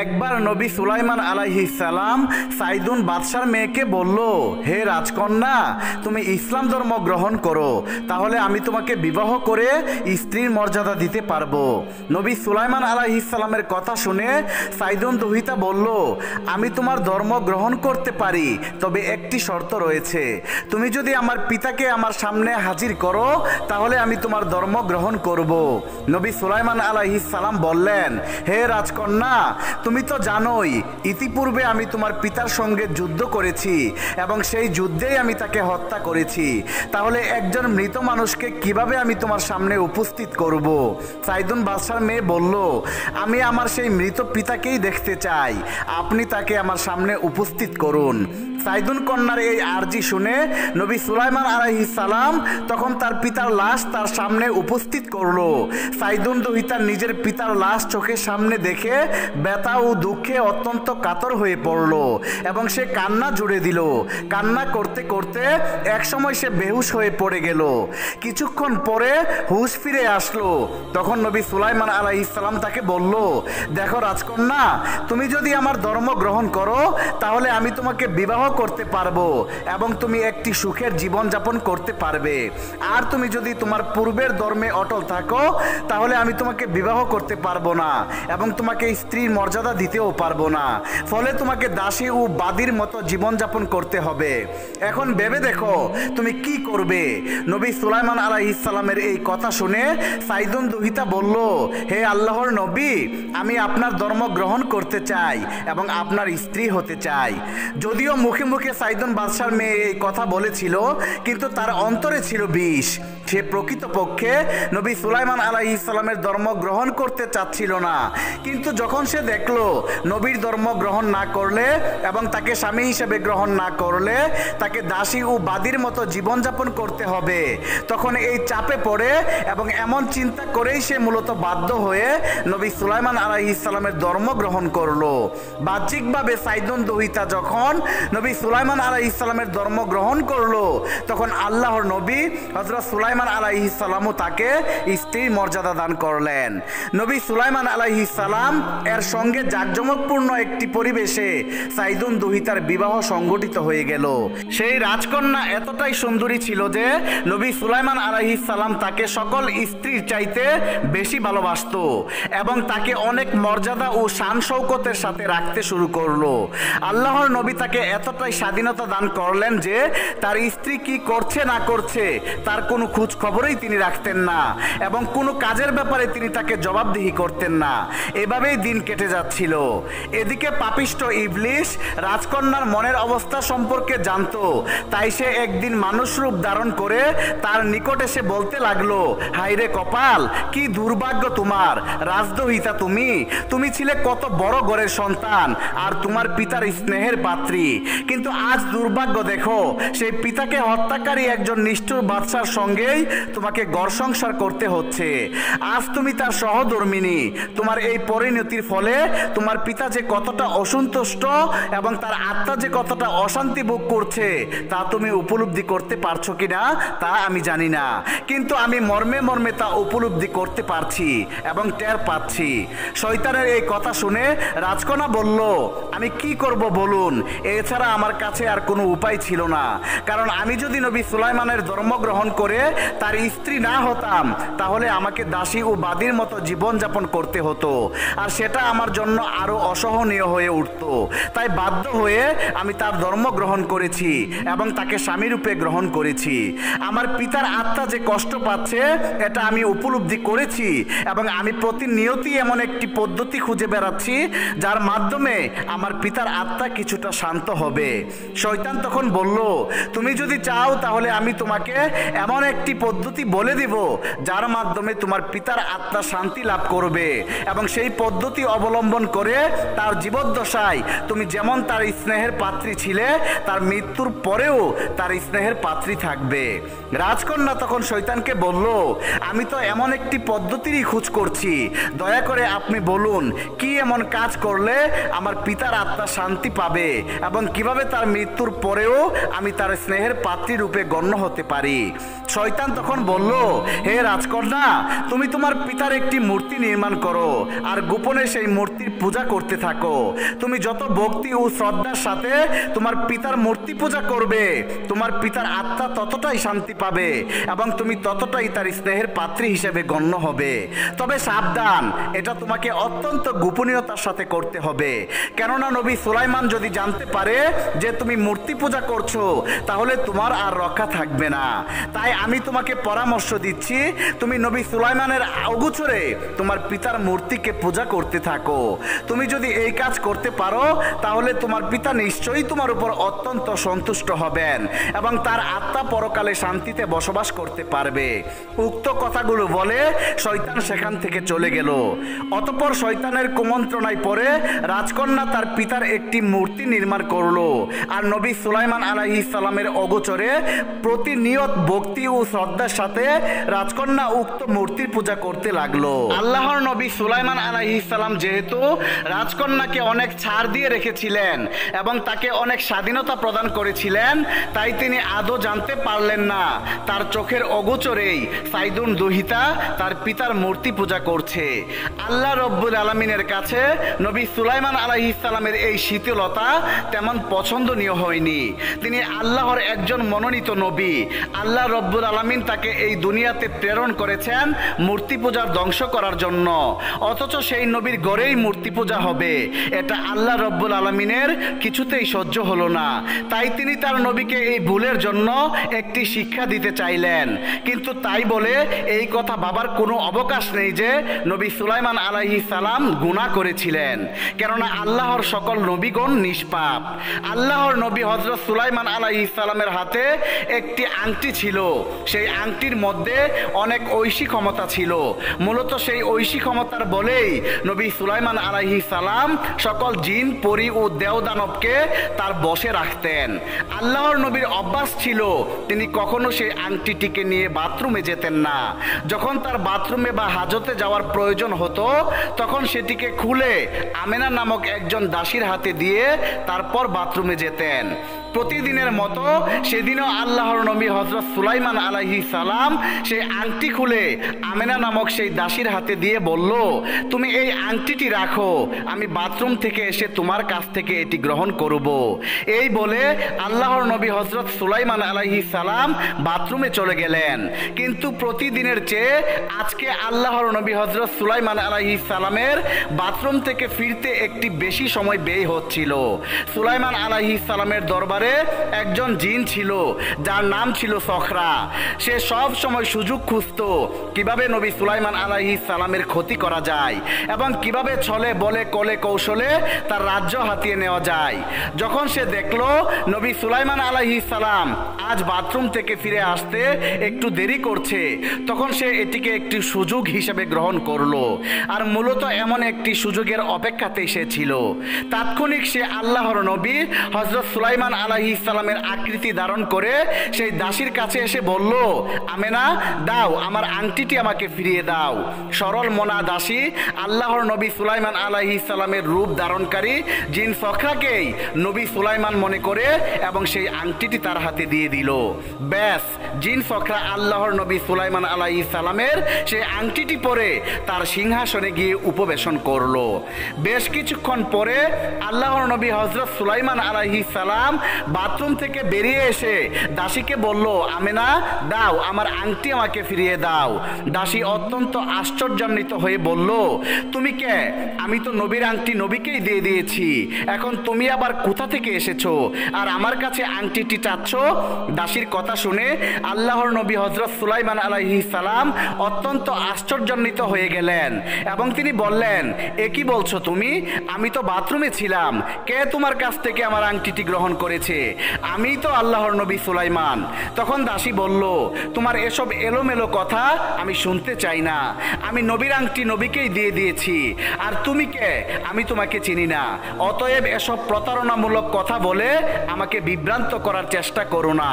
একবার নবী সুলাইমান আলাইহিস সালাম সাইদুন বাদশার মেয়েকে বলল, হে রাজকন্যা, তুমি ইসলাম ধর্ম গ্রহণ করো, তাহলে আমি তোমাকে বিবাহ করে স্ত্রীর মর্যাদা দিতে পারবো। নবী সুলাইমান আলাইহিস সালামের কথা শুনে সাইদুন দুহিতা বলল, আমি তোমার ধর্ম গ্রহণ করতে পারি, তবে একটি শর্ত রয়েছে। তুমি যদি আমার পিতাকে আমার সামনে হাজির করো, তাহলে আমি তোমার ধর্ম গ্রহণ করব। নবী সুলাইমান আলাইহিস সালাম বললেন, হে রাজকন্যা, তুমি তো জানোই ইতিপূর্বে আমি তোমার পিতার সঙ্গে যুদ্ধ করেছি এবং সেই যুদ্ধেই আমি তাকে হত্যা করেছি, তাহলে একজন মৃত মানুষকে কিভাবে আমি তোমার সামনে উপস্থিত করব? সাইদুন বাদশার মেয়ে বলল, আমি আমার সেই মৃত পিতাকেই দেখতে চাই, আপনি তাকে আমার সামনে উপস্থিত করুন। সাইদুন কন্যার এই আর্জি শুনে নবী সুলাইমান আলাইহিস সালাম তখন তার পিতার লাশ তার সামনে উপস্থিত করলো। সাইদুন দুহিতা নিজের পিতার লাশ চোখের সামনে দেখে ব্যথা ও দুঃখে অত্যন্ত কাতর হয়ে পড়ল এবং সে কান্না জুড়ে দিল। কান্না করতে করতে একসময় সে বেহুশ হয়ে পড়ে গেল। কিছুক্ষণ পরে হুঁশ ফিরে আসলো। তখন নবী সুলাইমান আলাইহিস সালাম তাকে বলল, দেখো রাজকন্যা, তুমি যদি আমার ধর্ম গ্রহণ করো, তাহলে আমি তোমাকে বিবাহ করতে পারবো এবং তুমি একটি সুখের জীবন যাপন করতে পারবে। আর তুমি যদি তোমার পূর্বের ধর্মে অটল থাকো, তাহলে আমি তোমাকে বিবাহ করতে পারবো না এবং তোমাকে স্ত্রীর মর্যাদা দিতেও পারবো না। ফলে তোমাকে দাসী ও বাদীর মতো জীবনযাপন করতে হবে। এখন ভেবে দেখো তুমি কি করবে। নবী সুলাইমান আলাইহিস সালামের এই কথা শুনে সাইদুন দুহিতা বলল, হে আল্লাহর নবী, আমি আপনার ধর্ম গ্রহণ করতে চাই এবং আপনার স্ত্রী হতে চাই। যদিও মুখে মুখে সাইদুন বাদশার মেয়ে এই কথা বলেছিল, কিন্তু তার অন্তরে ছিল বিষ। সে প্রকৃতপক্ষে নবী সুলাইমান আলাইহিস সালামের ধর্ম গ্রহণ করতে চাচ্ছিল না। কিন্তু যখন সে দেখলো নবীর ধর্ম গ্রহণ না করলে এবং তাকে স্বামী হিসেবে গ্রহণ না করলে তাকে দাসী ও বাদীর মতো জীবনযাপন করতে হবে, তখন এই চাপে পড়ে এবং এমন চিন্তা করেই সে মূলত বাধ্য হয়ে নবী সুলাইমান আলাইহিস সালামের ধর্ম গ্রহণ করলো। বাহ্যিকভাবে সাইদুন দুহিতা যখন নবী সুলাইমান আলাইহিস সালামের ধর্ম গ্রহণ করলো, তখন আল্লাহর নবী হযরত সুলাইমান আলাইহিস সালামও তাকে স্ত্রীর মর্যাদা দান করলেন। নবী সুলাইমান আলাইহিস সালাম এর সঙ্গে জাঁকজমকপূর্ণ একটি পরিবেশে সাইদুন দুহিতার বিবাহ সংগঠিত হয়ে গেল। সেই রাজকন্যা এতটাই সুন্দরী ছিল যে নবী সুলাইমান আলাইহিস সালাম তাকে সকল স্ত্রীর চাইতে বেশি ভালোবাসতো এবং তাকে অনেক মর্যাদা ও শান শৌকতের সাথে রাখতে শুরু করলো। আল্লাহর নবী তাকে এতটাই স্বাধীনতা দান করলেন যে তার স্ত্রী কি করছে না করছে তার কোনো খোঁজ খবরই তিনি রাখতেন না এবং কোনো কাজের ব্যাপারে তিনি তাকে জবাবদিহি করতেন না। এভাবেই দিন কেটে যাচ্ছিল। এদিকে পাপিষ্ঠ ইবলিস রাজকন্যার মনের অবস্থা সম্পর্কে জানতো, তাই সে একদিন মানুষ রূপ ধারণ করে তার নিকট এসে বলতে লাগলো, হায়রে কপাল, কি দুর্ভাগ্য তোমার রাজদহিতা, তুমি ছিলে কত বড় ঘরের সন্তান আর তোমার পিতার স্নেহের পাত্রী, কিন্তু আজ দুর্ভাগ্য দেখো, সেই পিতাকে হত্যাকারী একজন নিষ্ঠুর বাদশার সঙ্গেই তোমাকে ঘর সংসার করতে হচ্ছে। আজ তুমি তার সহধর্মিনী। তোমার এই পরিণতির ফলে তোমার পিতা যে কতটা অসন্তুষ্ট এবং তার আত্মা যে কতটা অশান্তি ভোগ করছে তা তুমি উপলব্ধি করতে পারছো কিনা তা আমি জানি না, কিন্তু আমি মর্মে মর্মে তা উপলব্ধি করতে পারছি এবং টের পাচ্ছি। শয়তানের এই কথা শুনে রাজকন্যা বলল, আমি কি করব বলুন, এছাড়া আমার কাছে আর কোনো উপায় ছিল না, কারণ আমি যদি নবী সুলাইমানের ধর্ম গ্রহণ করে তার স্ত্রী না হতাম, তাহলে আমাকে দাসী ও বাদীর মতো জীবনযাপন করতে হতো আর সেটা আমার জন্য আরো অসহনীয় হয়ে উঠত। তাই বাধ্য হয়ে আমি তার ধর্ম গ্রহণ করেছি এবং তাকে স্বামী রূপে গ্রহণ করেছি। আমার পিতার আত্মা যে কষ্ট পাচ্ছে এটা আমি উপলব্ধি করেছি এবং আমি প্রতিনিয়তই এমন একটি পদ্ধতি খুঁজে বেড়াচ্ছি যার মাধ্যমে আমার পিতার আত্মা কিছুটা শান্ত হবে। শয়তান তখন বলল, তুমি যদি চাও তাহলে আমি তোমাকে এমন একটি পদ্ধতি বলে দিব যার মাধ্যমে তোমার পিতার আত্মা শান্তি লাভ করবে এবং সেই পদ্ধতি অবলম্বন করে তার জীবদ্দশায় তুমি যেমন তার স্নেহের পাত্রী ছিলে, তার মৃত্যুর পরেও তার স্নেহের পাত্রী থাকবে। রাজকন্যা তখন শয়তানকে বলল, আমি তো এমন একটি পদ্ধতিরই খোঁজ করছি, দয়া করে আপনি বলুন কি এমন কাজ করলে আমার পিতার তার আত্মা শান্তি পাবে এবং কিভাবে তার মৃত্যুর পরেও আমি তার স্নেহের পাত্রী রূপে গণ্য হতে পারি। শয়তান তখন বলল, হে রাজকন্যা, তুমি তোমার পিতার একটি মূর্তি নির্মাণ করো আর গোপনে সেই মূর্তির পূজা করতে থাকো। তুমি যত ভক্তি ও শ্রদ্ধার সাথে তোমার পিতার মূর্তি পূজা করবে, তোমার পিতার আত্মা ততটাই শান্তি পাবে এবং তুমি ততটাই তার স্নেহের পাত্রী হিসেবে গণ্য হবে। তবে সাবধান, এটা তোমাকে অত্যন্ত গোপনীয়তার সাথে করতে হবে, কেননা নবী সুলাইমান যদি জানতে পারে যে তুমি মূর্তি পূজা করছো তাহলে তোমার আর রক্ষা থাকবে না। তাই আমি তোমাকে পরামর্শ দিচ্ছি, তুমি নবী সুলাইমানের অগোচরে তোমার পিতার মূর্তিকে পূজা করতে থাকো। তুমি যদি এই কাজ করতে পারো তাহলে তোমার পিতা নিশ্চয়ই তোমার উপর অত্যন্ত সন্তুষ্ট হবেন এবং তার আত্মা পরকালে শান্তিতে বসবাস করতে পারবে। উক্ত কথাগুলো বলে শয়তান সেখান থেকে চলে গেল। অতঃপর শয়তানের কুমন্ত্রণায় পড়ে রাজকন্যা তার পিতার একটি মূর্তি নির্মাণ করলো আর নবী সুলাইমান আলাইহিস সালামের অগোচরে প্রতিনিয়ত ভক্তি ও শ্রদ্ধার সাথে রাজকন্যা উক্ত মূর্তির পূজা করতে লাগলো। আল্লাহর নবী সুলাইমান আলাইহিস সালাম যেহেতু রাজকন্যাকে অনেক ছাড় দিয়ে রেখেছিলেন এবং তাকে অনেক স্বাধীনতা প্রদান করেছিলেন, তাই তিনি আদৌ জানতে পারলেন না তার চোখের অগোচরেই সাইদুন দুহিতা তার পিতার মূর্তি পূজা করছে। আল্লাহ রব্বুল আলামিনের কাছে নবী সুলাইমান আলাইহিস সালামের এই শীতলতা তেমন পছন্দনীয় হয়নি। তিনি আল্লাহর একজন মনোনীত নবী। আল্লাহ রব্বুল আলামিন তাকে এই দুনিয়াতে প্রেরণ করেছেন মূর্তি পূজার ধ্বংস করার জন্য, অথচ সেই নবীর গড়েই মূর্তি পূজা হবে, এটা আল্লাহ রব্বুল আলামিনের কিছুতেই সহ্য হলো না। তাই তিনি তার নবীকে এই ভুলের জন্য একটি শিক্ষা দিতে চাইলেন, কিন্তু তাই বলে এই কথা ভাবার কোনো অবকাশ নেই যে নবী সুলাইমান আলাইহিস সালাম গুনাহ করেছিলেন, কেননা আল্লাহর সকল নবীগণ নিষ্পাপ। আল্লাহর নবী হযরত সুলাইমান আলাইহিস সালামের হাতে একটি আংটি ছিল, সেই আংটির মধ্যে অনেক ঐশী ক্ষমতা ছিল। মূলত সেই ঐশী ক্ষমতার বলেই নবী সুলাইমান আলাইহিস সালাম সকল জিন, পরী ও দেবদানবকে তার বশে রাখতেন। আল্লাহর নবীর অভ্যাস ছিল তিনি কখনো সেই আংটিটিকে নিয়ে বাথরুমে যেতেন না। যখন তার বাথরুমে বা হাজতে যাওয়ার প্রয়োজন হতো তখন সেটিকে খুলে আমেনা নামক একজন দাসীর হাতে দিয়ে তারপর বাথরুমে যেতেন। প্রতিদিনের মতো সেদিনও আল্লাহর নবী হযরত সুলাইমান আলাইহিস সালাম সেই আংটি খুলে আমেনা নামক সেই দাসীর হাতে দিয়ে বলল, তুমি এই আংটিটি রাখো, আমি বাথরুম থেকে এসে তোমার কাছ থেকে এটি গ্রহণ করব। এই বলে আল্লাহর নবী হযরত সুলাইমান আলাইহিস সালাম বাথরুমে চলে গেলেন। কিন্তু প্রতিদিনের চেয়ে আজকে আল্লাহর নবী হযরত সুলাইমান আলাইহিস সালামের বাথরুম থেকে ফিরতে একটি বেশি সময় ব্যয় হচ্ছিল। সুলাইমান আলাইহিস সালামের দরবারে একজন জিন ছিল যার নাম ছিল সখরা। সে সব সময় সুযোগ খুঁজত কিভাবে নবী সুলাইমান আলাইহিস সালামের ক্ষতি করা যায় এবং কিভাবে ছলে বলে কলে কৌশলে তার রাজ্য হাতিয়ে নেওয়া যায়। যখন সে দেখলো নবী সুলাইমান আলাইহিস সালাম আজ বাথরুম থেকে ফিরে আসতে একটু দেরি করছে, তখন সে এটিকে একটি সুযোগ হিসেবে গ্রহণ করলো আর মূলত এমন একটি সুযোগের অপেক্ষাতেই সে ছিল। তাৎক্ষণিক সে আল্লাহর নবী হযরত সুলাইমান আলাইহিস সালামের আকৃতি ধারণ করে সেই দাসীর কাছে এসে বলল, আমেনা, দাও আমার আংটিটি আমাকে ফিরিয়ে দাও। সরল মনা দাসী আল্লাহর নবী সুলাইমান আলাইহিস সালামের রূপ ধারণকারী জিন সখরাকেই নবী সুলাইমান মনে করে এবং সেই আংটিটি তার হাতে দিয়ে দিল। ব্যাস, জিন সখরা আল্লাহর নবী সুলাইমান আলাইহিস সালামের সেই আংটিটি পরে তার সিংহাসনে গিয়ে উপবেশন করলো। বেশ কিছুক্ষণ পরে আল্লাহর নবী হযরত সুলাইমান আলাইহিস সালাম বাথরুম থেকে বেরিয়ে এসে দাসীকে বলল, আমেনা, দাও আমার আংটি আমাকে ফিরিয়ে দাও। দাসী অত্যন্ত আশ্চর্যান্বিত হয়ে বলল, তুমি কে? আমি তো নবীর আংটি নবীকেই দিয়ে দিয়েছি, এখন তুমি আবার কোথা থেকে এসেছো আর আমার কাছে আংটিটি চাচ্ছ? দাসীর কথা শুনে আল্লাহর নবী হযরত সুলাইমান আলাইহিস সালাম অত্যন্ত আশ্চর্যান্বিত হয়ে গেলেন এবং তিনি বললেন, এ কি বলছো তুমি? আমি তো বাথরুমে ছিলাম, কে তোমার কাছ থেকে আমার আংটিটি গ্রহণ করেছে? বলেছে, আমি তো আল্লাহর নবী সুলাইমান। তখন দাসী বলল, তোমার এসব এলোমেলো কথা আমি শুনতে চাই না। আমি নবীর আংটি নবীকেই দিয়ে দিয়েছি, আর তুমি কে? আমি তোমাকে চিনি না। অতএব এসব প্রতারণামূলক কথা বলে আমাকে বিভ্রান্ত করার চেষ্টা করো না।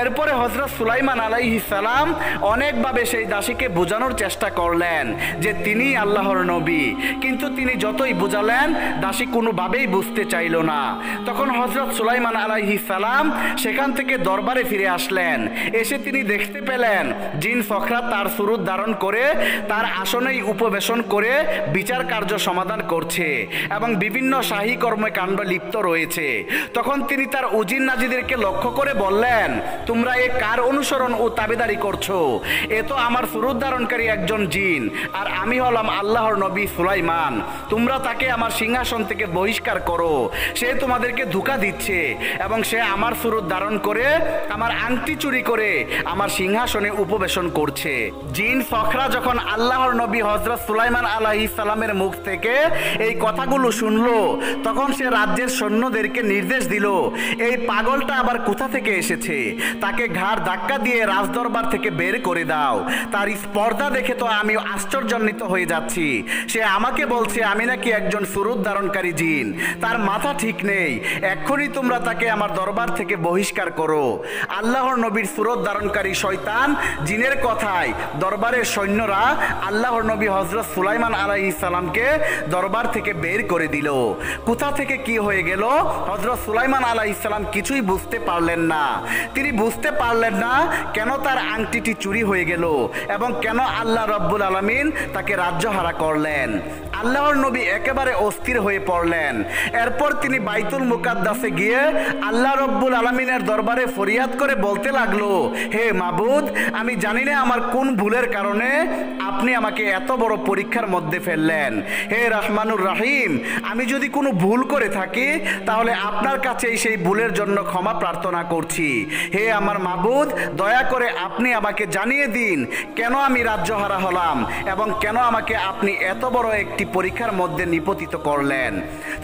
এরপরে হযরত সুলাইমান আলাইহিস সালাম অনেকভাবে সেই দাসীকে বোঝানোর চেষ্টা করলেন যে তিনি আল্লাহর নবী, কিন্তু তিনি যতই বোঝালেন দাসী কোনোভাবেই বুঝতে চাইল না। তখন হযরত সুলাইমান আলাইহিস সালাম সেখান থেকে দরবারে ফিরে আসলেন। এসে তিনি দেখতে পেলেন জিন ফখরা তার সুরত ধারণ করে তার আসনেই উপবেশন করে বিচার কার্য সমাধান করছে এবং বিভিন্ন শাহী কর্মকাণ্ড লিপ্ত রয়েছে। তখন তিনি তার উজির নাজিদেরকে লক্ষ্য করে বললেন, তোমরা এ কার অনুসরণ ও তাবেদারি করছো? এ তো আমার সুরত ধারণকারী একজন জিন, আর আমি হলাম আল্লাহর নবী সুলাইমান। তোমরা তাকে আমার সিংহাসন থেকে বহিষ্কার করো। সে তোমাদেরকে ধোঁকা দিচ্ছে এবং সে আমার সুরত ধারণ করে আমার আংটি চুরি করে আমার সিংহাসনে উপবেশন করছে। জিন ফখরা যখন আল্লাহর নবী হযরত সুলাইমান আলাইহিস সালামের মুখ থেকে এই কথাগুলো শুনলো, তখন সে রাজ্যের সৈন্যদেরকে নির্দেশ দিল, এই পাগলটা আবার কোথা থেকে এসেছে? তাকে ঘাড় ধাক্কা দিয়ে রাজদরবার থেকে বের করে দাও। তার স্পর্ধা দেখে তো আমি আশ্চর্যান্বিত হয়ে যাচ্ছি। সে আমাকে বলছে আমি নাকি একজন সুরত ধারণকারী জিন। তার মাথা ঠিক নেই। এক্ষুনি তোমরা তাকে আমার দরবার থেকে বহিষ্কার করো। আল্লাহর নবীর সুরত ধারণকারী শয়তান জিনের কথায় দরবারের সৈন্যরা আল্লাহর নবী হযরত সুলাইমান আলাইহিস সালামকে দরবার থেকে বের করে দিল। কোথা থেকে কি হয়ে গেল হযরত সুলাইমান আলাইহিস সালাম কিছুই বুঝতে পারলেন না। তিনি বুঝতে পারলেন না কেন তার আংটিটি চুরি হয়ে গেল এবং কেন আল্লাহ রব্বুল আলামিন তাকে রাজ্যহারা করলেন। আল্লাহর নবী একেবারে অস্থির হয়ে পড়লেন। এরপর তিনি বাইতুল মুকাদ্দাসে গিয়ে আল্লাহ রব্বুল আলামিনের দরবারে ফরিয়াদ করে বলতে লাগলো, হে মাবুদ, আমি জানি না আমার কোন ভুলের কারণে আপনি আমাকে এত বড় পরীক্ষার মধ্যে ফেললেন। হে রহমানুর রহিম, আমি যদি কোনো ভুল করে থাকি তাহলে আপনার কাছেই সেই ভুলের জন্য ক্ষমা প্রার্থনা করছি। হে আমার মাবুদ, দয়া করে আপনি আমাকে জানিয়ে দিন কেন আমি রাজ্যহারা হলাম এবং কেন আমাকে আপনি এত বড় একটি পরীক্ষার মধ্যে নিপতিত করলেন।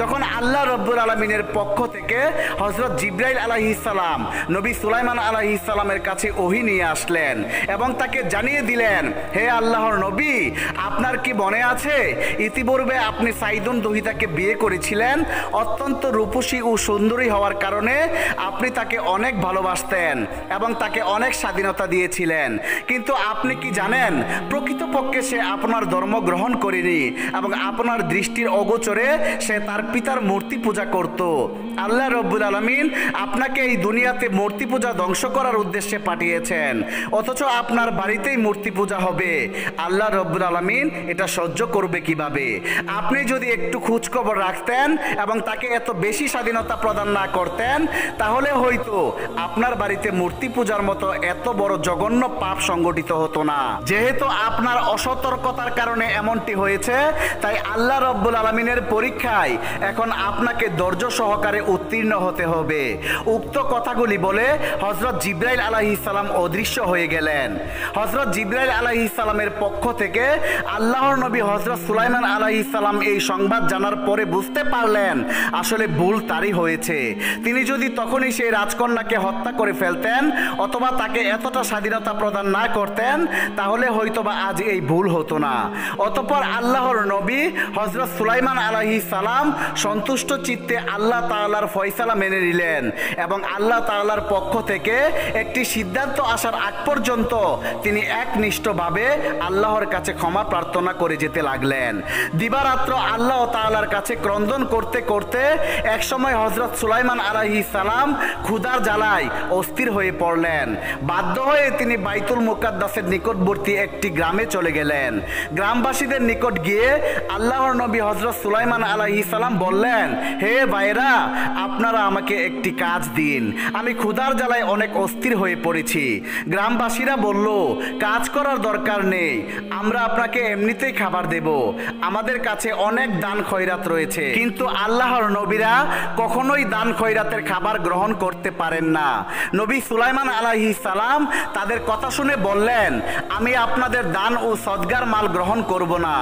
তখন আল্লাহ রব্বুল আলামিনের পক্ষ থেকে হযরত জিবরাইল আলাইহিস সালাম নবী সুলাইমান আলাইহিস সালামের কাছে ওহী নিয়ে আসলেন এবং তাকে জানিয়ে দিলেন, হে আল্লাহর নবী, আপনার কি মনে আছে ইতিপূর্বে আপনি সাইদুন দহিতাকে বিয়ে করেছিলেন? অত্যন্ত রূপসী ও সুন্দরী হওয়ার কারণে আপনি তাকে অনেক ভালোবাসতেন এবং তাকে অনেক স্বাধীনতা দিয়েছিলেন। কিন্তু আপনি কি জানেন প্রকৃতপক্ষে সে আপনার ধর্ম গ্রহণ করেনি এবং আপনার দৃষ্টির অগোচরে সে তার পিতার মূর্তি পূজা করত। আল্লাহ রব্বুল আলামিন আপনাকে এই দুনিয়াতে মূর্তি পূজা ধ্বংস করার উদ্দেশ্যে পাঠিয়েছেন, অথচ আপনার বাড়িতেই মূর্তি পূজা হবে। আল্লাহ রব্বুল আলামিন এটা সহ্য করবে কিভাবে? আপনি যদি একটু খোঁজখবর রাখতেন এবং তাকে এত বেশি স্বাধীনতা প্রদান না করতেন, তাহলে হয়তো আপনার বাড়িতে মূর্তি পূজার মতো এত বড় জঘন্য পাপ সংগঠিত হতো না। যেহেতু আপনার অসতর্কতার কারণে এমনটি হয়েছে, তাই আল্লাহ রব্বুল আলামিনের পরীক্ষায় এখন আপনাকে ধৈর্য সহকারে উত্তীর্ণ হতে হবে। উক্ত কথাগুলি বলে হযরত জিবরাইল আলাইহিস সালাম অদৃশ্য হয়ে গেলেন। হযরত জিবরাইল আলাইহিস সালামের পক্ষ থেকে আল্লাহর নবী হযরত সুলাইমান আলাইহিস সালাম এই সংবাদ জানার পরে বুঝতে পারলেন আসলে ভুল তারই হয়েছে। তিনি যদি তখনই সেই রাজকন্যাকে হত্যা করে ফেলতেন অথবা তাকে এতটা স্বাধীনতা প্রদান না করতেন, তাহলে হয়তোবা আজ এই ভুল হতো না। অতঃপর আল্লাহর নবী হযরত সুলাইমান আলাইহিস সালাম সন্তুষ্ট চিত্তে আল্লাহ তাআলার ফয়সালা মেনে নিলেন এবং আল্লাহ তাআলার পক্ষ থেকে একটি সিদ্ধান্ত আসার আগ পর্যন্ত তিনি একনিষ্ঠভাবে আল্লাহর কাছে ক্ষমা প্রার্থনা করে যেতে লাগলেন। দিবারাত্র আল্লাহ তাআলার কাছে ক্রন্দন করতে করতে একসময় হযরত সুলাইমান আলাইহিস সালাম ক্ষুধার জ্বালায় অস্থির হয়ে পড়লেন। বাধ্য হয়ে তিনি বাইতুল মুকাদ্দাসের নিকটবর্তী একটি গ্রামে চলে গেলেন। গ্রামবাসীদের নিকট গিয়ে আল্লাহর নবী হযরত সুলাইমান আলাইহিস সালাম বললেন, হে ভাইরা, আপনারা আমাকে একটি কাজ দিন, আমি ক্ষুধার জ্বালায় অনেক অস্থির হয়ে পড়েছি। গ্রামবাসীরা বলল, কাজ করার দরকার নেই, আমরা আপনাকে এমনিতেই খাবার দেব, আমাদের কাছে অনেক দান খয়রাত রয়েছে। কিন্তু আল্লাহর নবীরা কখনোই দান খয়রাতের খাবার গ্রহণ করতে পারেন না। নবী সুলাইমান আলাইহিস সালাম তাদের কথা শুনে বললেন, আমি আপনাদের দান ও সদগার মাল গ্রহণ করব না,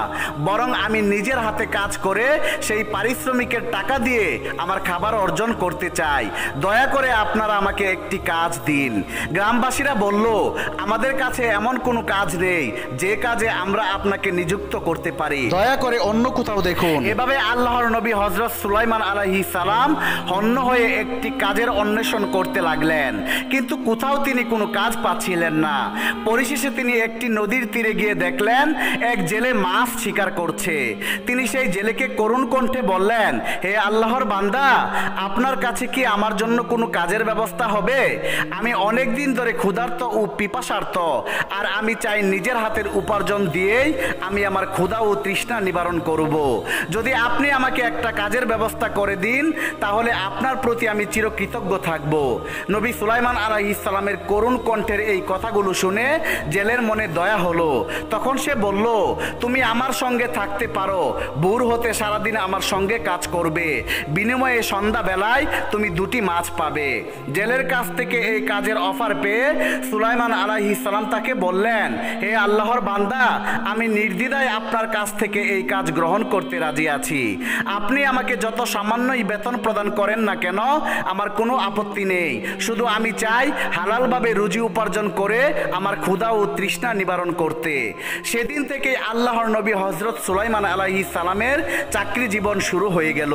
বরং আমি নিজের হাতে কাজ করে সেই পারিশ্রমিকের টাকা দিয়ে আমার খাবার অর্জন করতে চাই। দয়া করে আপনারা আমাকে একটি কাজ দিন। গ্রামবাসীরা বলল, আমাদের কাছে এমন কোনো কাজ নেই যে কাজে আমরা আপনাকে নিযুক্ত করতে পারি, দয়া করে অন্য কোথাও দেখুন। এভাবে আল্লাহর নবী হযরত সুলাইমান আলাইহিস সালাম হন্য হয়ে একটি কাজের অন্বেষণ করতে লাগলেন, কিন্তু কোথাও তিনি কোনো কাজ পাচ্ছিলেন না। পরিশেষে তিনি একটি নদীর তীরে গিয়ে দেখলেন এক জেলে মাছ শিকার করছে। তিনি সেই জেলেকে করুণ কণ্ঠে বললেন, হে আল্লাহর বান্দা, আপনার কাছে কি আমার জন্য কোনো কাজের ব্যবস্থা হবে? আমি অনেক দিন ধরে ক্ষুধার্ত ও পিপাসার্ত, আর আমি চাই নিজের হাতের উপার্জন দিয়েই আমি আমার ক্ষুধা ও তৃষ্ণা নিবারণ করব। যদি আপনি আমাকে একটা কাজের ব্যবস্থা করে দিন তাহলে আপনার প্রতি আমি চিরকৃতজ্ঞ থাকব। নবী সুলাইমান আলাইহিস সালামের করুণ কণ্ঠের এই কথাগুলো শুনে জেলের মনে দয়া হলো। তখন সে বলল, তুমি আমার সঙ্গে থাকতে পারো, ভোর হতে সারাদিন আমার সঙ্গে কাজ করবে, বিনিময়ে সন্ধ্যা বেলায় তুমি 2টি মাছ পাবে। জেলের কাছ থেকে এই কাজের অফার পেয়ে সুলাইমান আলাইহিস সালাম তাকে বললেন, হে আল্লাহর বান্দা, আমি নির্দ্বিধায় আপনার কাছ থেকে এই কাজ গ্রহণ করতে রাজি আছি। আপনি আমাকে যত সামান্যই বেতন প্রদান করেন না কেন আমার কোনো আপত্তি নেই। শুধু আমি চাই হালালভাবে রুজি উপার্জন করে আমার ক্ষুধা ও তৃষ্ণা নিবারণ করতে। সেদিন থেকে আল্লাহর নবী হযরত সুলাইমান আলাইহিস সালামের চাকরি জীবন শুরু হয়ে গেল।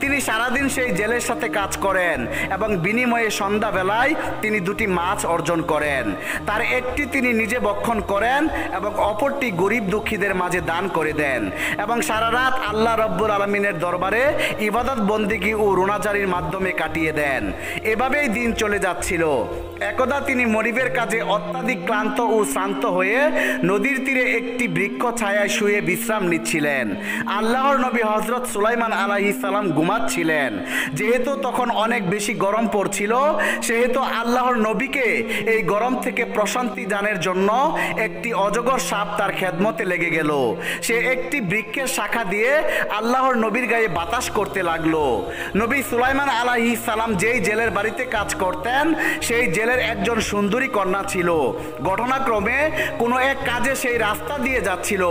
তিনি সারাদিন সেই জেলের সাথে কাজ করেন এবং বিনিময়ে সন্ধ্যাবেলায় তিনি 2টি মাছ অর্জন করেন। তার একটি তিনি নিজে ভক্ষণ করেন এবং অপরটি গরিব দুঃখীদের মাঝে দান করে দেন এবং সারা রাত আল্লাহ রব্বুল আলামিনের দরবারে ইবাদত বন্দিগি ও রোনাজারির মাধ্যমে কাটিয়ে দেন। এভাবেই দিন চলে যাচ্ছিল। একদা তিনি মরিবের কাজে অত্যাধিক ক্লান্ত ও শ্রান্ত হয়ে নদীর তীরে একটি বৃক্ষ ছায়ায় শুয়ে বিশ্রাম নিচ্ছিলেন। আল্লাহর নবী হযরত সুলাইমান আলাইহিস সালাম ঘুমাচ্ছিলেন। যেহেতু তখন অনেক বেশি গরম পড়ছিল, সেহেতু আল্লাহর নবীকে এই গরম থেকে প্রশান্তি দানের জন্য একটি অজগর সাপ তার খেদমতে লেগে গেল। সে একটি বৃক্ষের শাখা দিয়ে আল্লাহর নবীর গায়ে বাতাস করতে লাগলো। নবী সুলাইমান আলাইহিস সালাম যেই জেলের বাড়িতে কাজ করতেন সেই জেলের একজন সুন্দরী কন্যা ছিল। ঘটনাক্রমে কোনো এক কাজে সেই রাস্তা দিয়ে যাচ্ছিল।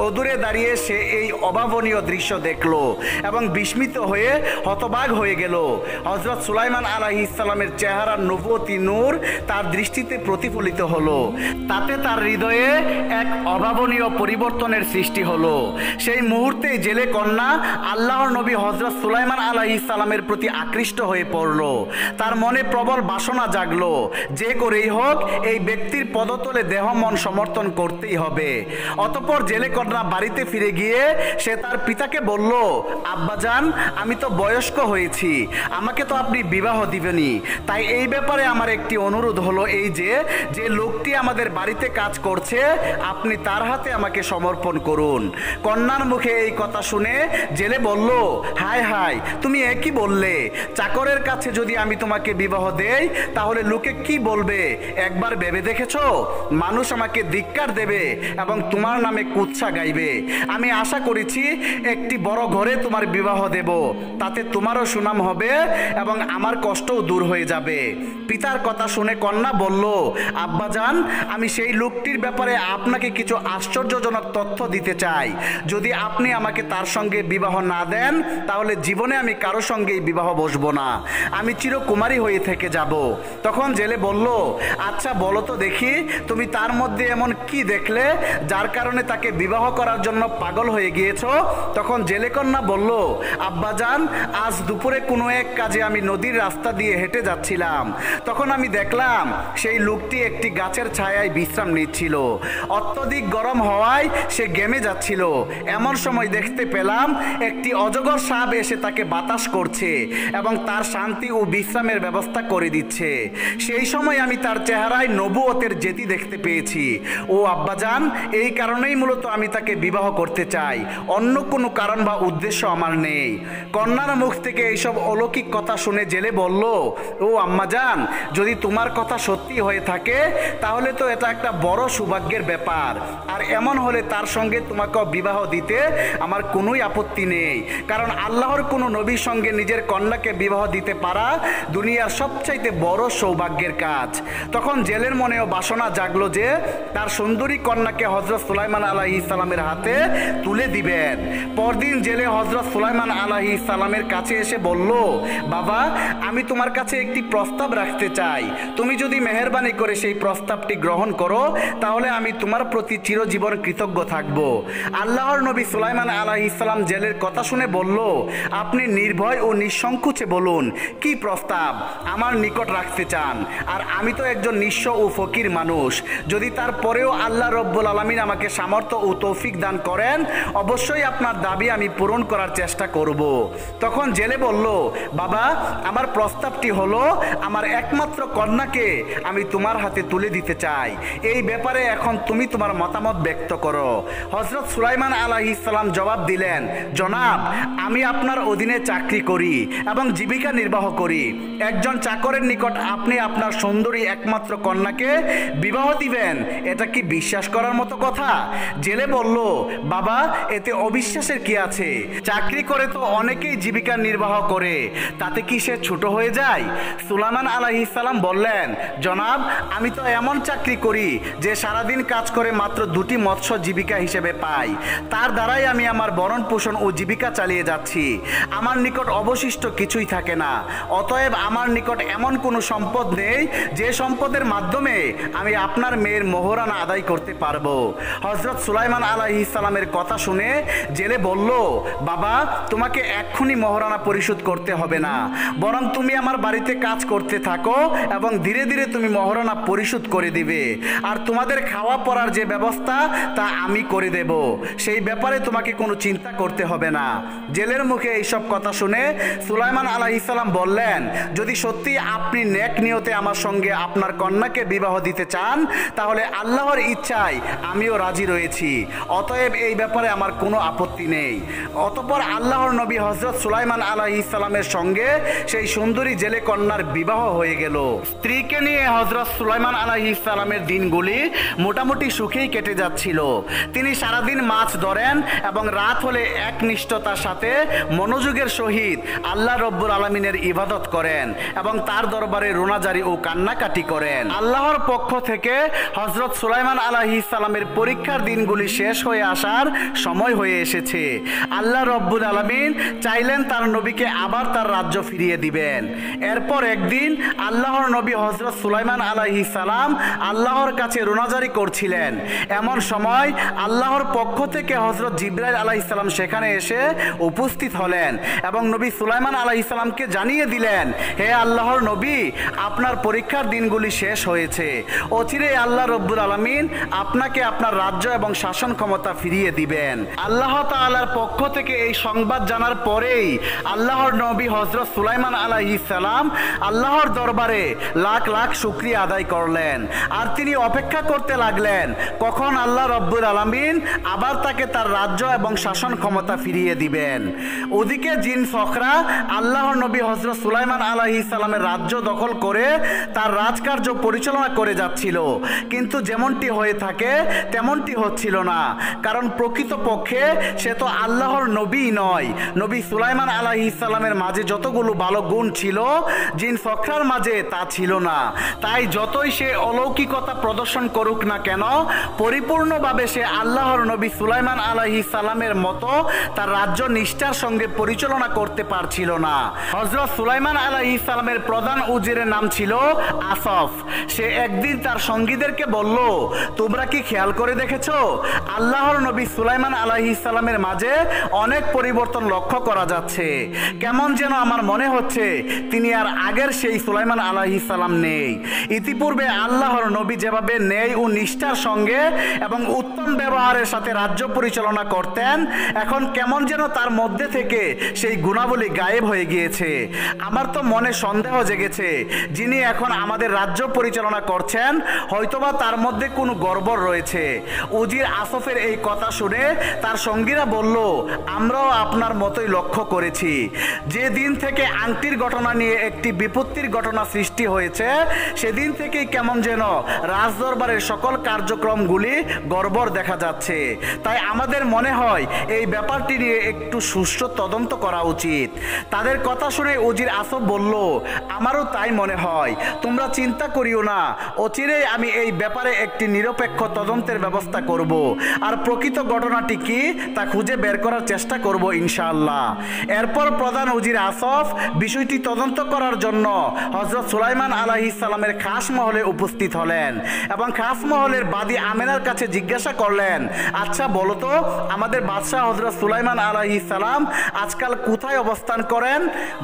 অদূরে দাঁড়িয়ে সে এই অভাবনীয় দৃশ্য দেখলো এবং বিস্মিত হয়ে হতবাক হয়ে গেল। হযরত সুলাইমান আলাইহিস সালামের চেহারার নবুয়তি নূর তার দৃষ্টিতে প্রতিফলিত হলো। তাতে তার হৃদয়ে এক অভাবনীয় পরিবর্তনের সৃষ্টি হলো। সেই মুহূর্তে জেলে কন্যা আল্লাহর নবী হযরত সুলাইমান আলাইহিস সালামের প্রতি আকৃষ্ট হয়ে পড়ল। তার মনে প্রবল বাসনা জাগলো, যে করেই হোক এই ব্যক্তির পদতলে দেহ মন সমর্থন করতেই হবে। অতঃপর জেলে কন্যা বাড়িতে ফিরে গিয়ে সে তার পিতাকে বলল, আব্বাজান, আমি তো বয়স্ক হয়েছি, আমাকে তো আপনি বিবাহ দিবেনই, তাই এই ব্যাপারে আমার একটি অনুরোধ হলো এই যে লোকটি আমাদের বাড়িতে কাজ করছে আপনি তার হাতে আমাকে সমর্পণ করুন। কন্যার মুখে এই কথা শুনে জেলে বলল, হায় হায়, তুমি একই বললে? চাকরের কাছে যদি আমি তোমাকে বিবাহ দেই তাহলে লোকে কি বলবে? একবার ভেবে দেখেছো? মানুষ আমাকে ধিক্কার দেবে এবং তোমার নামে কুৎসা গাইবে। আমি আশা করেছি একটি বড় ঘরে তোমার বিবাহ দেব, তাতে তোমারও সুনাম হবে এবং আমার কষ্টও দূর হয়ে যাবে। পিতার কথা শুনে কন্যা বলল, আব্বাজান, আমি সেই লোকটির ব্যাপারে আপনাকে কিছু আশ্চর্যজনক তথ্য দিতে চাই। যদি আপনি আমাকে তার সঙ্গে বিবাহ না দেন তাহলে জীবনে আমি কারো সঙ্গেই বিবাহ বসবো না, আমি চিরকুমারী হয়ে থেকে যাব। তখন জেলে বলল, আচ্ছা বলো তো দেখি, তুমি তার মধ্যে এমন কি দেখলে যার কারণে তাকে বিবাহ করার জন্য পাগল হয়ে গিয়েছো? তখন জেলে কন্যা বলল, আব্বাজান, আজ দুপুরে কোনো এক কাজে আমি নদীর রাস্তা দিয়ে হেঁটে যাচ্ছিলাম। তখন আমি দেখলাম সেই লোকটি একটি গাছের ছায়ায় বিশ্রাম নিচ্ছিল। অত্যধিক গরম হওয়ায় সে ঘেমে যাচ্ছিল। এমন সময় দেখতে পেলাম একটি অজগর সাপ এসে তাকে বাতাস করছে এবং তার শান্তি ও বিশ্রামের ব্যবস্থা করে দিচ্ছে। সেই সময় আমি তার চেহারায় নবুয়তের জেতি দেখতে পেয়েছি। ও আব্বাজান, এই কারণেই মূলত আমি তাকে বিবাহ করতে চাই, অন্য কোনো কারণ বা উদ্দেশ্য আমার নেই। কন্যার মুখ থেকে এইসব অলৌকিক কথা শুনে জেলে বলল, ও আম্মাজান, যদি তোমার কথা সত্যি হয়ে থাকে তাহলে তো এটা একটা বড় সৌভাগ্যের ব্যাপার, আর এমন হলে তার সঙ্গে তোমাকে বিবাহ দিতে আমার কোনোই আপত্তি নেই, কারণ আল্লাহর কোনো নবীর সঙ্গে নিজের কন্যাকে বিবাহ দিতে পারা দুনিয়ার সবচাইতে বড় সৌভাগ্যের কাজ। তখন জেলের মনেও বাসনা জাগলো যে তার সুন্দরী কন্যাকে হযরত সুলাইমান আলাইহিস সালামের হাতে তুলে দিবেন। পরদিন জেলে হযরত সুলাইমান আলাইহিস সালামের কাছে এসে বলল, বাবা, আমি তোমার কাছে একটি প্রস্তাব রাখতে চাই। তুমি যদি মেহেরবানি করে সেই প্রস্তাবটি গ্রহণ করো তাহলে আমি তোমার প্রতি চিরজীবন কৃতজ্ঞ থাকব। আল্লাহর নবী সুলাইমান আলাইহিস সালাম জেলের কথা শুনে বলল, আপনি নির্ভয় ও নিঃসংকোচে বলুন কি প্রস্তাব আমার নিকট রাখতে চান। আর আমি তো একজন নিঃস্ব ও ফকির মানুষ, যদি তারপরেও আল্লাহ রব্বুল আলামিন আমাকে সামর্থ্য ও তৌফিক দান করেন অবশ্যই আপনার দাবি আমি পূরণ করার চেষ্টা করব। তখন জেলে বলল, বাবা, আমার প্রস্তাবটি হলো আমার একমাত্র কন্যাকে আমি তোমার হাতে তুলে দিতে চাই। এই ব্যাপারে এখন তুমি তোমার মতামত ব্যক্ত করো। হযরত সুলাইমান আলাইহিস সালাম জবাব দিলেন, জনাব, আমি আপনার অধীনে চাকরি করি এবং জীবিকা নির্বাহ করি। একজন চাকরের নিকট আপনি আপনার সুন্দরী একমাত্র কন্যাকে বিবাহ দিবেন, এটা কি বিশ্বাস করার মতো কথা? জেলে বলল, বাবা, এতে অবিশ্বাসের কি আছে? চাকরি করে তো অনেকেই জীবিকা নির্বাহ করে, তাতে কি সে ছোট হয়ে যায়? সুলাইমান আলাইহিস সালাম বললেন, জনাব, আমি তো এমন চাকরি করি যে সারাদিন কাজ করে মাত্র 2টি মৎস্য জীবিকা হিসেবে পাই। তার দ্বারাই আমি আমার ভরণ পোষণ ও জীবিকা চালিয়ে যাচ্ছি। আমার নিকট অবশিষ্ট কিছুই থাকে না। অতএব আমার নিকট এমন কোনো সম্পদ নেই যে সম্পদের মাধ্যমে আমি আপনার মেয়ের মোহরানা আদায় করতে পারবো। হযরত সুলাইমান আলাইহিস সালামের কথা শুনে জেলে বলল, বাবা, তোমাকে এক্ষুনি মোহরানা পরিশোধ করতে হবে না, বরং তুমি আমার বাড়িতে কাজ করতে থাকো এবং ধীরে ধীরে তুমি মোহরানা পরিশোধ করে দিবে। আর তোমাদের খাওয়া পড়ার যে ব্যবস্থা তা আমি করে দেব, সেই ব্যাপারে তোমাকে কোনো চিন্তা করতে হবে না। জেলের মুখে এইসব কথা শুনে সুলাইমান আলাইহিস সালাম বললেন, যদি সত্যি আপনি নেক নিয়তে আমার সঙ্গে আপনার কন্যাকে বিবাহ দিতে চান তাহলে আল্লাহর ইচ্ছায় আমিও রাজি রয়েছি। অতএব এই ব্যাপারে আমার কোনো আপত্তি নেই। অতঃপর আল্লাহর নবী হযরত সুলাইমান আলাইহিস সালামের সঙ্গে সেই সুন্দরী জেলে কন্যার বিবাহ হয়ে গেল। স্ত্রীকে নিয়ে হযরত সুলাইমান আলাইহিস সালামের দিনগুলি মোটামুটি সুখেই কেটে যাচ্ছিল। তিনি সারাদিন মাছ ধরেন এবং রাত হলে একনিষ্ঠতার সাথে মনোযোগের সহিত আল্লাহ রব্বুল আলামিনের ইবাদত করেন এবং তার দরবারে রোনাজারি ও কান্নাকাটি করেন। আল্লাহর পক্ষ থেকে হযরত সুলাইমান আলাইহিস সালামের পরীক্ষার দিনগুলি শেষ হয়ে আসার সময় হয়ে এসেছে। আল্লাহ রব্বুল আলামিন চাইলেন তার নবীকে আবার তার রাজ্য ফিরিয়ে দিবেন। এরপর একদিন আল্লাহর নবী হযরত সুলাইমান আলাইহিস সালাম আল্লাহর কাছে রোনাজারি করছিলেন। এমন সময় আল্লাহর পক্ষ থেকে হযরত জিবরাইল আলাইহিস সালাম সেখানে এসে উপস্থিত হলেন এবং নবী সুলাইমান আলাইহিস সালামকে জানিয়ে দিলেন, হে আল্লাহর নবী, আপনার পরীক্ষার দিনগুলি শেষ হয়েছে। অচিরেই আল্লাহ রব্বুল আলামিন আপনাকে আপনার রাজ্য এবং শাসন ক্ষমতা ফিরিয়ে দিবেন। আল্লাহ তাআলার পক্ষ থেকে এই সংবাদ জানার পরেই আল্লাহর নবী হযরত সুলাইমান আলাইহিস সালাম আল্লাহর দরবারে লাখ লাখ শুকরিয়া আদায় করলেন। আর তিনি অপেক্ষা করতে লাগলেন কখন আল্লাহ রব্বুল আলামিন আবার তাকে তার রাজ্য এবং শাসন ক্ষমতা ফিরিয়ে দিবেন। ওদিকে জিন ফখরা আল্লাহর নবী হযরত সুলাইমান আলাইহিস সালামের রাজ্য দখল করে তার রাজকার্য পরিচালনা করে যাচ্ছিল, কিন্তু যেমনটি হয়ে থাকে তেমনটি হচ্ছিল না। কারণ প্রকৃতপক্ষে সে তো আল্লাহর নবী নয়। নবী সুলাইমান আলাইহিস সালামের মাঝে যতগুলো ভালো গুণ ছিল জিন ফখরার মাঝে তা ছিল না। তাই যতই সে অলৌকিকতা প্রদর্শন করুক না কেন, পরিপূর্ণভাবে সে আল্লাহর নবী সুলাইমান আলাইহিস সালামের মতো তার রাজ্য নিষ্ঠার সঙ্গে পরিচালনা করতে পারছিল না। হযরত সুলাইমান আলাইহিস সালামের প্রধান উজিরের নাম ছিল আসফ। সে একদিন তার সঙ্গীদেরকে বলল, তোমরা কি খেয়াল করে দেখেছো আল্লাহর নবী সুলাইমান আলাইহিস সালামের মাঝে অনেক পরিবর্তন লক্ষ্য করা যাচ্ছে। কেমন যেন আমার মনে হচ্ছে তিনি আর আগের সেই সুলাইমান আলাইহিস সালাম নেই। ইতিপূর্বে আল্লাহর নবী যেভাবে ন্যায় ও নিষ্ঠার সঙ্গে এবং উত্তম ব্যবহারের সাথে রাজ্য পরিচালনা করতেন, এখন কেমন যেন তার মধ্যে থেকে সেই গুণাবলী গায়েব হয়ে গিয়েছে। আমার তো মনে সন্দেহ জেগেছে যিনি এখন আমাদের রাজ্য পরিচালনা করছেন হয়তোবা তার মধ্যে কোনো গড়বড় রয়েছে। উজির আসফের এই কথা শুনে তার সঙ্গীরা বলল, আমরাও আপনার মতোই লক্ষ্য করেছি। যে দিন থেকে আংটির ঘটনা নিয়ে একটি বিপত্তির ঘটনা সৃষ্টি হয়েছে সেদিন থেকেই কেমন যেন রাজদরবারের সকল কার্যক্রমগুলি গড়বড় দেখা যাচ্ছে। তাই আমাদের মনে হয় এই ব্যাপারটি নিয়ে একটু সুষ্ঠু তদন্ত করা উচিত। তাদের কথা শুনে উজির আসফ বলল, আমারও তাই মনে হয়, তোমরা চিন্তা করিও না, অচিরেই আমি এই ব্যাপারে একটি নিরপেক্ষ তদন্তের ব্যবস্থা করব, আর প্রকৃত ঘটনাটি কি তা খুঁজে বের করার চেষ্টা করব ইনশাআল্লাহ। এরপর প্রধান উজির আসফ বিষয়টি তদন্ত করার জন্য হযরত সুলাইমান আলাইহিস সালামের খাস মহলে উপস্থিত হলেন এবং খাস মহলের বাদী আমেনার কাছে জিজ্ঞাসা করলেন, আচ্ছা বলো তো, আমাদের বাদশাহ হযরত সুলাইমান আলাইহিস সালাম আজকাল কোথায় অবস্থান করেন?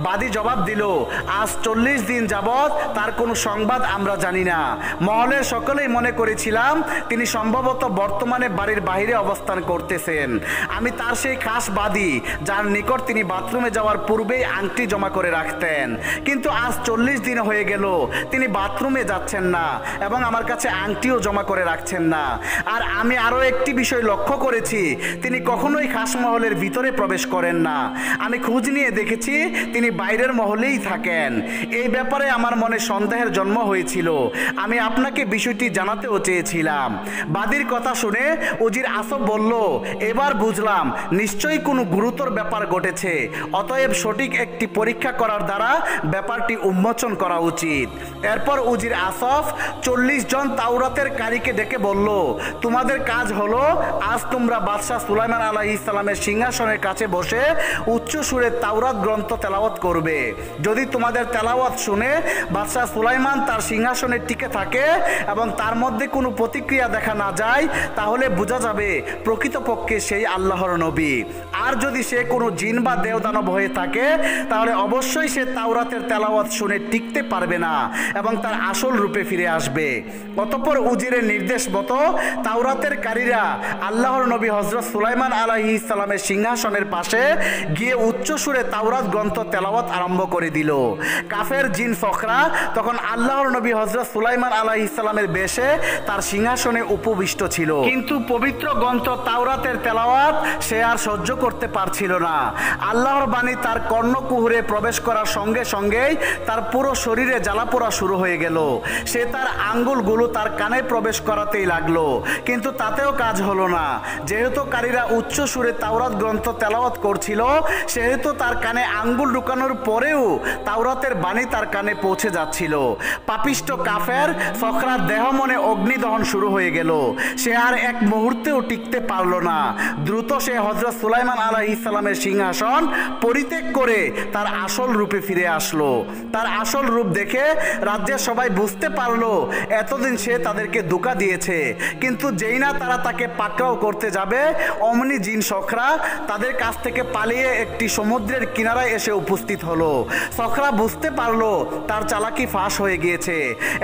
বাদী জবাব দিল, আজ 40 দিন যাবৎ তার কোনো সংবাদ আমরা জানি না। মহলের সকলেই মনে করেছিলাম তিনি সম্ভবত বর্তমানে বাড়ির বাইরে অবস্থান করতেছেন। আমি তার সেই খাস বাদী যার নিকট তিনি বাথরুমে যাওয়ার পূর্বেই আংটি জমা করে রাখতেন, কিন্তু আজ 40 দিন হয়ে গেল তিনি বাথরুমে যাচ্ছেন না এবং আমার কাছে আংটিও জমা করে রাখছেন না। আর আমি আরও একটি বিষয় লক্ষ্য করেছি, তিনি কখনোই খাস মহলের ভিতরে প্রবেশ করেন না। আমি খোঁজ নিয়ে দেখেছি তিনি বাইরের মহলেই থাকেন। এই ব্যাপারে আমার মনে সন্দেহের জন্ম হয়েছিল, আমি আপনাকে বিষয়টি জানাতেও চেয়েছিলাম। বাদীর কথা শুনে উজির আসফ বলল, এবার বুঝলাম নিশ্চয়ই কোনো গুরুতর ব্যাপার ঘটেছে, অতএব সঠিক একটি পরীক্ষা করার দ্বারা ব্যাপারটি উন্মোচন করা উচিত। এরপর উজির আসফ 40 জন তাওরাতের কারীকে ডেকে বলল, তোমাদের কাজ হলো আজ তোমরা বাদশাহ সুলাইমান আলাইহিস সালামের সিংহাসনের কাছে বসে উচ্চ সুরে তাওরাত গ্রন্থ তেলাওয়াত করবে। যদি তোমাদের তেলাওয়াত শুনে বাদশাহ সুলাইমান তার সিংহাসনে টিকে থাকে এবং তার মধ্যে কোনো প্রতিক্রিয়া দেখা না যায়, তাহলে বোঝা যাবে প্রকৃতপক্ষে সেই আল্লাহর নবী। আর যদি সে কোনো জিন বা দেবদানব হয়ে থাকে, তাহলে অবশ্যই সে তাওরাতের তেলাওয়াত শুনে টিকতে পারবে না এবং তার আসল রূপে ফিরে আসবে। অতঃপর উজিরের নির্দেশ মতো তাওরাতের কারীরা আল্লাহর নবী হযরত সুলাইমান আলাইহিস সালামের সিংহাসনের পাশে গিয়ে উচ্চ সুরে তাওরাত গ্রন্থ তেলাওয়াত আরম্ভ করে দিল। কাফের জিন ফখরা তখন আল্লাহর নবী হযরত সুলাইমান আলাইহিস সালামের বেশে তার সিংহাসনে উপবিষ্ট ছিল, কিন্তু পবিত্র গ্রন্থ তাওরাতের তেলাওয়াত সে আর সহ্য করতে পারছিল না। আল্লাহর বাণী তার কর্ণকুহরে প্রবেশ করার সঙ্গে সঙ্গেই তার পুরো শরীরে জ্বালাপোড়া শুরু হয়ে গেল। সে তার আঙ্গুলগুলো তার কানে প্রবেশ করাতেই লাগলো, কিন্তু তাতেও কাজ হলো না। যেহেতু কারীরা উচ্চ সুরে তাওরাত গ্রন্থ তেলাওয়াত করছিল, সেহেতু তার কানে আঙ্গুল ঢুকানোর পরেও তাওরাতের বাণী তার কানে পৌঁছে যাচ্ছিল। পাপিষ্ট কাফের ফখরার দেহ মনে অগ্নিদহন শুরু হয়ে গেল। সে আর এক মুহূর্তেও টিকতে পারল না। দ্রুত সে হযরত সুলাইমান আলাইহিস সালামের সিংহাসন পরিত্যাগ করে তার আসল রূপে ফিরে আসলো। তার আসল রূপ দেখে রাজ্যের সবাই বুঝতে পারলো এতদিন সে তাদেরকে ধোঁকা দিয়েছে, কিন্তু যেই না তারা তাকে পাকড়াও করতে যাবে, অমনি জিন সখরা তাদের কাছ থেকে পালিয়ে একটি সমুদ্রের কিনারায় এসে উপস্থিত হলো। সখরা বুঝতে পারলো তার চালাকি ফাঁস হয়ে গিয়েছে,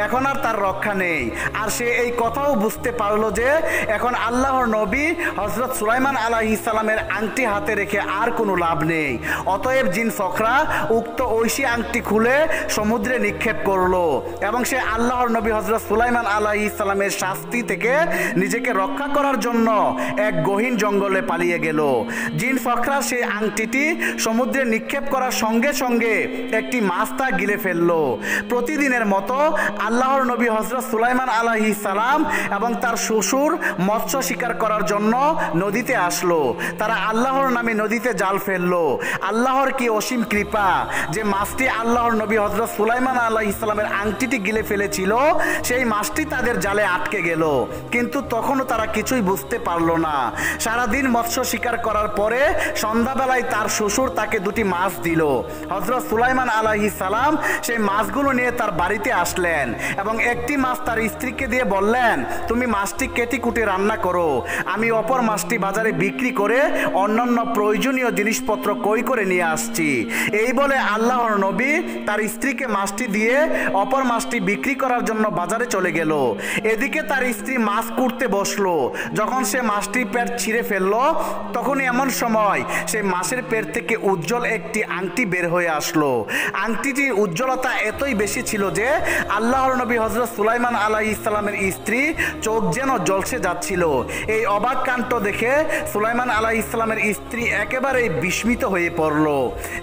এখন আর তার রক্ষা নেই। আর সে এই কথাও বুঝতে পারলো যে এখন আল্লাহর নবী হযরত সুলাইমান আলাইহিস সালামের আংটি হাতে রেখে আর কোনো লাভ নেই। অতএব জিন সখরা উক্ত ঐশী আংটি খুলে সমুদ্রে নিক্ষেপ করলো এবং সে আল্লাহর নবী হযরত সুলাইমান আলাইহিস সালামের শাস্তি থেকে নিজেকে রক্ষা করার জন্য এক গহীন জঙ্গলে পালিয়ে গেল। জিন ফখরা সেই আংটিটি সমুদ্রে নিক্ষেপ করার সঙ্গে সঙ্গে একটি মাছ তা গিলে ফেললো। প্রতিদিনের মতো আল্লাহর নবী হযরত সুলাইমান আলাইহিস সালাম এবং তার শ্বশুর মৎস্য শিকার করার জন্য নদীতে আসলো। তারা আল্লাহর নামে নদীতে জাল ফেললো। আল্লাহর কি অসীম কৃপা যে মাছটি আল্লাহর নবী হযরত সুলাইমান আলাইহিস সালামের আংটিটি গিলে ফেলেছিল, সেই মাছটি তাদের জালে আটকে গেল, কিন্তু তখনও তারা কিছুই বুঝতে পারলো না। সারাদিন মৎস্য শিকার করার পরে সন্ধ্যাবেলায় তার শ্বশুর তাকে দুটি মাছ দিল। হযরত সুলাইমান আলাইহিস সালাম সেই মাছগুলো নিয়ে তার বাড়িতে আসলেন এবং একটি মাছ তার স্ত্রীকে দিয়ে বললেন, তুমি মাছটি কেটে কুটে রান্না করো, আমি অপর মাছটি বাজারে বিক্রি করে অন্যান্য প্রয়োজনীয় জিনিসপত্র ক্রয় করে নিয়ে আসছি। এই বলে আল্লাহর নবী তার স্ত্রীকে মাছটি দিয়ে অপর মাছটি বিক্রি করার জন্য বাজারে চলে গেল। এদিকে তার স্ত্রী মাছ কুটতে বসলো। যখন সে মাছটির পেট ছিঁড়ে ফেললো, তখনই এমন সময় সেই মাছের পেট থেকে উজ্জ্বল একটি আংটি বের হয়ে আসলো। আংটিটির উজ্জ্বলতা এতই বেশি ছিল যে আল্লাহর নবী হযরত সুলাইমান আলাইহিস সালামের স্ত্রী চোখ যেন জ্বলসে যাচ্ছিল। এই অবাক কাণ্ড দেখে সুলাইমান আলাইহিস সালামের স্ত্রী একেবারেই বিস্মিত হয়ে পড়ল।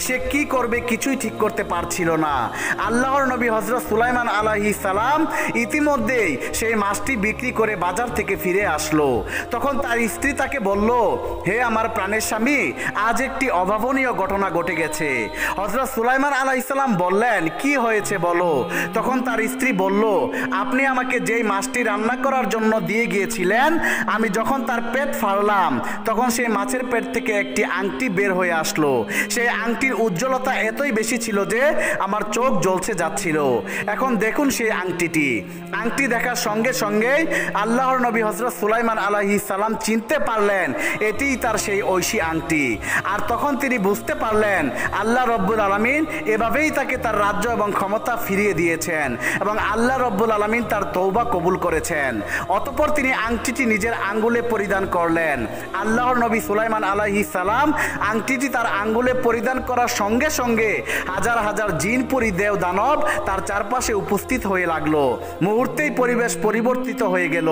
সে কি করবে কিছুই ঠিক করতে পারছিল না। আল্লাহর নবী হযরত সুলাইমান আলাইহিস সালাম ইতিমধ্যেই সেই মাছটি বিক্রি করে বাজার থেকে ফিরে আসলো। তখন তার স্ত্রী তাকে বলল, হে আমার প্রাণের স্বামী, আজ একটি অভাবনীয় ঘটনা ঘটে গেছে। হযরত সুলাইমান আলাইহিস সালাম বললেন, কি হয়েছে বলো। তখন তার স্ত্রী বলল, আপনি আমাকে যেই মাছটি রান্না করার জন্য দিয়ে গিয়েছিলেন, আমি যখন তার পেট ফাড়লাম তখন সেই মাছের পেট থেকে একটি আংটি বের হয়ে আসলো। সেই আংটির উজ্জ্বলতা এতই বেশি ছিল যে আমার চোখ জ্বলছে যাচ্ছিল। এখন দেখুন সেই আংটি দেখার সঙ্গে সঙ্গেই আল্লাহর নবী হযরত সুলাইমান আলাইহিস সালাম চিনতে পারলেন এটিই তার সেই ঐশী আংটি। আর তখন তিনি বুঝতে পারলেন আল্লাহ রব্বুল আলামিন এভাবেই তাকে তার রাজ্য এবং ক্ষমতা ফিরিয়ে দিয়েছেন এবং আল্লাহ রব্বুল আলামিন তার তওবা কবুল করেছেন। অতঃপর তিনি আংটিটি নিজের আঙ্গুলে পরিধান করলেন। আল্লাহর নবী সুলাইমান আলাইহিস সালাম আংটিটি তার আঙ্গুলে পরিধান করার সঙ্গে সঙ্গে হাজার হাজার জিন পরি দেব দানব তার চারপাশে উপস্থিত হয়ে লাগলো। মুহূর্তেই পরিবেশ পরিবর্তিত হয়ে গেল।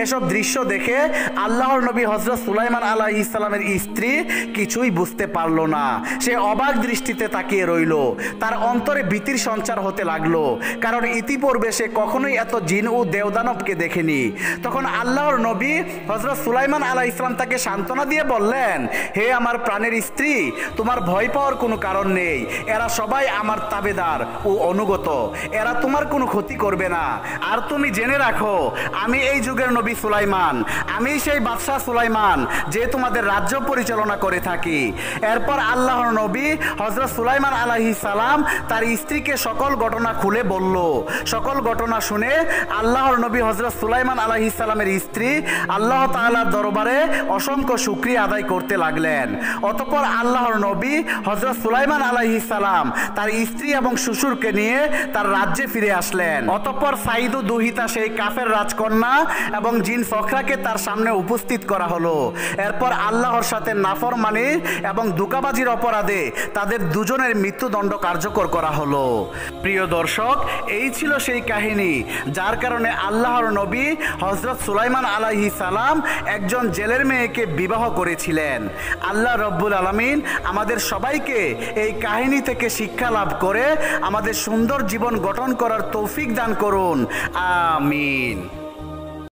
এসব দৃশ্য দেখে আল্লাহর নবী হযরত সুলাইমান আলাইহিস সালামের স্ত্রী কিছুই বুঝতে পারল না। সে অবাক দৃষ্টিতে তাকিয়ে রইল। তার অন্তরে ভীতির সঞ্চার হতে লাগলো, কারণ ইতিপূর্বে সে কখনোই এত জিন ও দেবদানবকে দেখেনি। তখন আল্লাহর নবী হযরত সুলাইমান আলাইহিস সালাম তাকে সান্ত্বনা দিয়ে বললেন, হে আমার প্রাণের স্ত্রী, তোমার ভয় পাওয়ার কোনো কারণ নেই। এরা সবাই আমার তাবেদার ও অনুগত। এরা তোমার কোনো ক্ষতি করবে না। আর তুমি জেনে রাখো, আমি এই যুগের নবী সুলাইমান, আমি সেই বাদশাহ সুলাইমান যে তোমাদের রাজ্য পরিচালনা করে থাকি। এরপর আল্লাহর নবী হযরত সুলাইমান আলাইহিস সালাম তার স্ত্রীকে সকল ঘটনা খুলে বলল। সকল ঘটনা শুনে আল্লাহর নবী হযরত সুলাইমান আলাইহিস সালামের স্ত্রী আল্লাহ তাআলার দরবারে অসংখ্য শুকরিয়া আদায় করতে লাগলেন। অতঃপর আল্লাহর নবী হযরত সুলাইমান আলাইহিস সালাম তার স্ত্রী এবং শ্বশুরকে নিয়ে তার রাজ্যে ফিরে আসলেন। অতঃপর সাইদু দুহিতা সেই কাফের রাজকন্যা এবং জিন ফখরাকে তার সামনে উপস্থিত করা হলো। এরপর আল্লাহর সাথে নাফরমানি এবং ধোঁকাবাজির অপরাধে তাদের দুজনের মৃত্যুদণ্ড কার্যকর করা হলো। প্রিয় দর্শক, এই ছিল সেই কাহিনী যার কারণে আল্লাহর নবী হযরত সুলাইমান আলাইহিস সালাম একজন জেলের মেয়েকে বিবাহ করেছিলেন। আল্লাহ রব্বুল আলামিন আমাদের সবাইকে এই কাহিনী থেকে শিক্ষা লাভ করে আমাদের সুন্দর জীবন গঠন করার তৌফিক দান করুন। আমিন।